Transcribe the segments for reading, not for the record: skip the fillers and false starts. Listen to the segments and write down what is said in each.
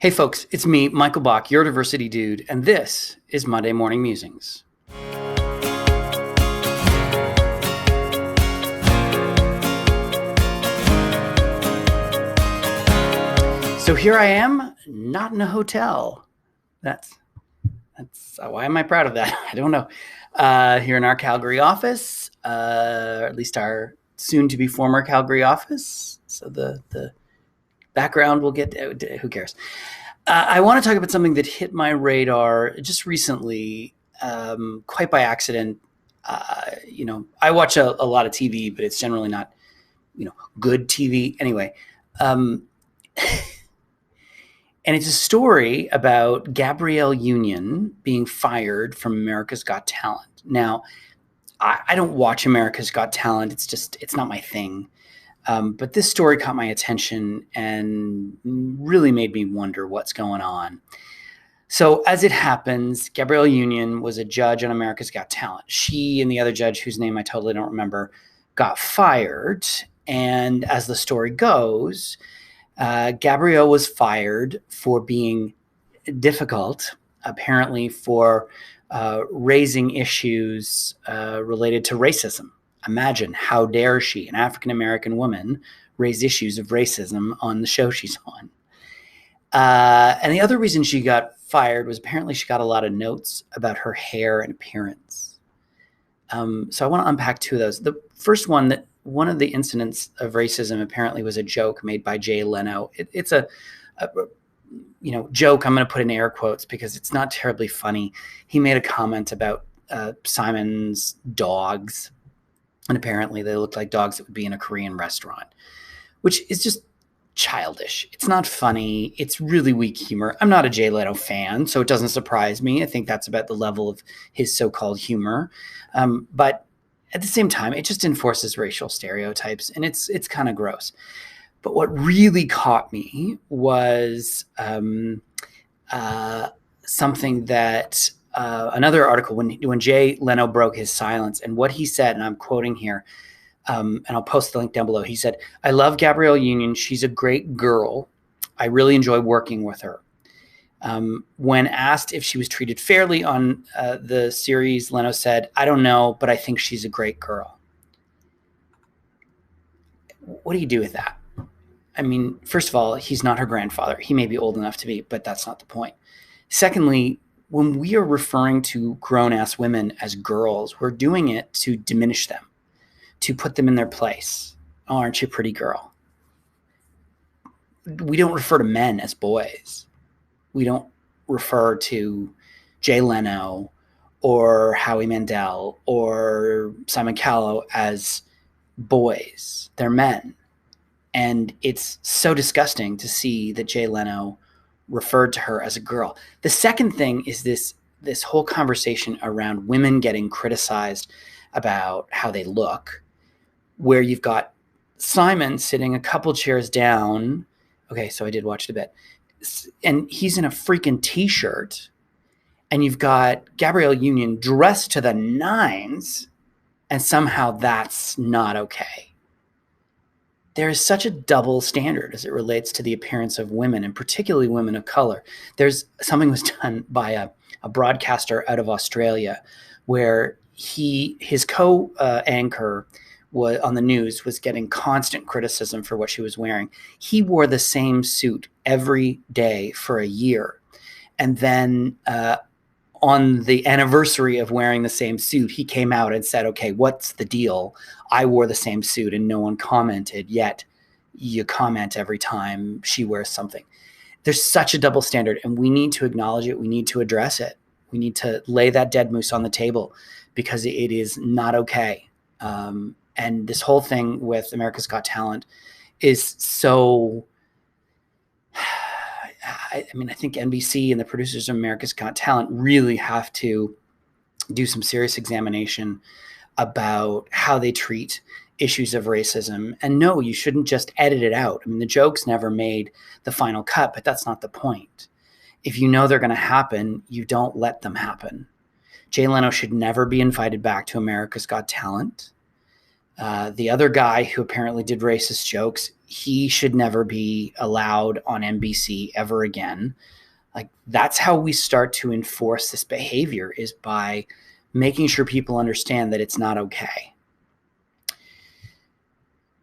Hey folks, it's me, Michael Bach, your diversity dude, and this is Monday Morning Musings. So here I am, not in a hotel. That's why am I proud of that? I don't know. Here in our Calgary office, or at least our soon-to-be former Calgary office. So the background will get, who cares? I want to talk about something that hit my radar just recently, quite by accident. I watch a lot of TV, but it's generally not, good TV. Anyway, and it's a story about Gabrielle Union being fired from America's Got Talent. Now, I don't watch America's Got Talent. It's not my thing. But this story caught my attention and really made me wonder what's going on. So as it happens, Gabrielle Union was a judge on America's Got Talent. She and the other judge, whose name I totally don't remember, got fired. And as the story goes, Gabrielle was fired for being difficult, apparently for raising issues related to racism. Imagine, how dare she, an African-American woman, raise issues of racism on the show she's on. And the other reason she got fired was apparently she got a lot of notes about her hair and appearance. So I want to unpack two of those. The first one, that one of the incidents of racism apparently was a joke made by Jay Leno. It's a joke. I'm going to put in air quotes because it's not terribly funny. He made a comment about Simon's dogs. And apparently they looked like dogs that would be in a Korean restaurant, which is just childish. It's not funny. It's really weak humor. I'm not a Jay Leno fan, so it doesn't surprise me. I think that's about the level of his so-called humor. But at the same time, it just enforces racial stereotypes, and it's kind of gross. But what really caught me was something that another article when Jay Leno broke his silence, and what he said, and I'm quoting here, and I'll post the link down below. He said, "I love Gabrielle Union. She's a great girl. I really enjoy working with her." When asked if she was treated fairly on the series, Leno said, "I don't know, but I think she's a great girl." What do you do with that? I mean, first of all, he's not her grandfather. He may be old enough to be, but that's not the point. Secondly, when we are referring to grown-ass women as girls, we're doing it to diminish them, to put them in their place. "Oh, aren't you a pretty girl?" We don't refer to men as boys. We don't refer to Jay Leno or Howie Mandel or Simon Callow as boys. They're men. And it's so disgusting to see that Jay Leno referred to her as a girl. The second thing is this whole conversation around women getting criticized about how they look, where you've got Simon sitting a couple chairs down. Okay, so I did watch it a bit. And he's in a freaking t-shirt. And you've got Gabrielle Union dressed to the nines, and somehow that's not okay. There is such a double standard as it relates to the appearance of women, and particularly women of color. Something was done by a broadcaster out of Australia where his co-anchor on the news was getting constant criticism for what she was wearing. He wore the same suit every day for a year. And then on the anniversary of wearing the same suit, he came out and said, "Okay, what's the deal? I wore the same suit and no one commented, yet you comment every time she wears something." There's such a double standard, and we need to acknowledge it. We need to address it. We need to lay that dead moose on the table because it is not okay. And this whole thing with America's Got Talent is so... I think NBC and the producers of America's Got Talent really have to do some serious examination about how they treat issues of racism. And no, you shouldn't just edit it out. I mean, the jokes never made the final cut, but that's not the point. If you know they're going to happen, you don't let them happen. Jay Leno should never be invited back to America's Got Talent. The other guy who apparently did racist jokes, he should never be allowed on NBC ever again. Like, that's how we start to enforce this behavior, is by making sure people understand that it's not okay.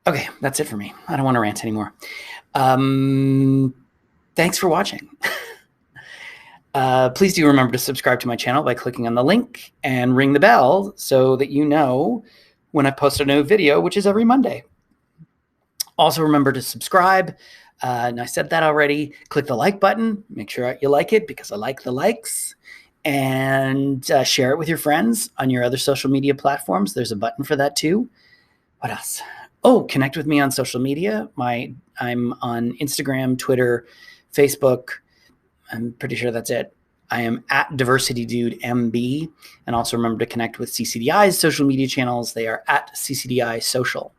Okay, that's it for me. I don't want to rant anymore. Thanks for watching. Please do remember to subscribe to my channel by clicking on the link and ring the bell so that you know when I post a new video, which is every Monday. Also, remember to subscribe. And I said that already. Click the like button. Make sure you like it, because I like the likes. And share it with your friends on your other social media platforms. There's a button for that too. What else? Oh, connect with me on social media. I'm on Instagram, Twitter, Facebook. I'm pretty sure that's it. I am at DiversityDudeMB. And also remember to connect with CCDI's social media channels. They are at CCDI Social.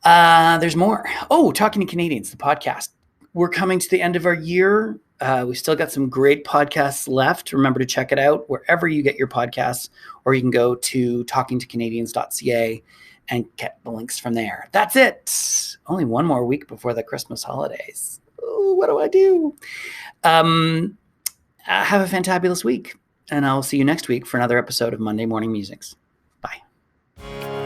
There's more. Oh, Talking to Canadians, the podcast. We're coming to the end of our year. We've still got some great podcasts left. Remember to check it out wherever you get your podcasts, or you can go to TalkingToCanadians.ca and get the links from there. That's it. Only one more week before the Christmas holidays. Oh, what do I do? Have a fantabulous week, and I'll see you next week for another episode of Monday Morning Musings. Bye.